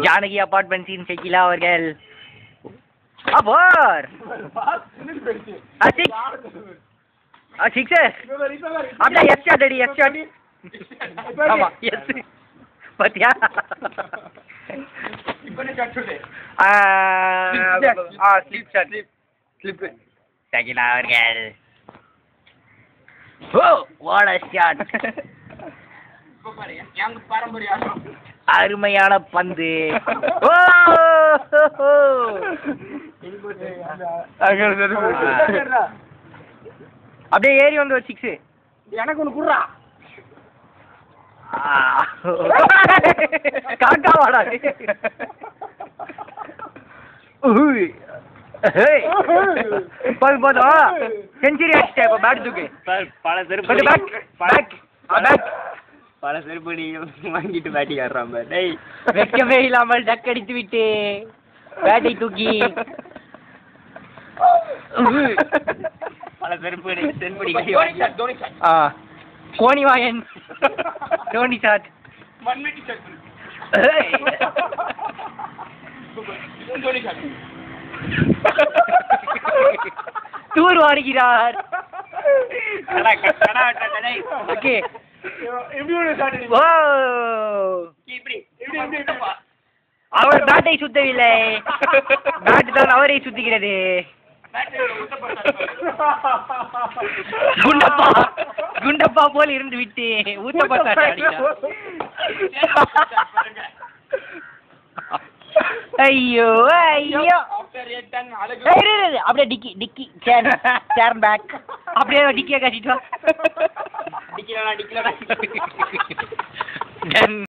ஜானகி அபார்ட்மெண்ட்ஸின் ஷகிலா அவர்கள் அபோர் சிக்ஸர் அப்படியே S shot அடி எஸ் ஷாட் ஆமா எஸ் பாத்தியா ஸ்லிப் ஷாட் ஸ்லிப் ஷகிலா அவர்கள் ஓ வாட் a shot அருமையான பந்து அப்படியே ஏறி வந்து ஒரு சிக்ஸ் எனக்கு ஒன்று குடுறா காக்கா வாடா போதும் செஞ்சுரி அடிச்சிட்டேன் இப்போ பேட் தூக்கு பல செருப்படி வாங்கிட்டு பேட்டிங் ஆடுறான் டேய் வெக்கமே இல்லாமல் டக் அடித்து விட்டு பேட்டை தூக்கி பல செருப்படி கோணிவாயன் தோனி ஷாட் தூர் வாடுகிறார் ஓகே அவர் பேட்டை சுத்தவில்லை பேட் தான் அவரை சுத்துகிறது குண்டப்பா குண்டப்பா போல் இருந்து விட்டு ஊத்தப்பட்ட ஐயோ ஐயோ அப்படியே டிக்கி டிக்கி சேர் பேக் அப்படியே டிக்கியா கட்டிட்டு வா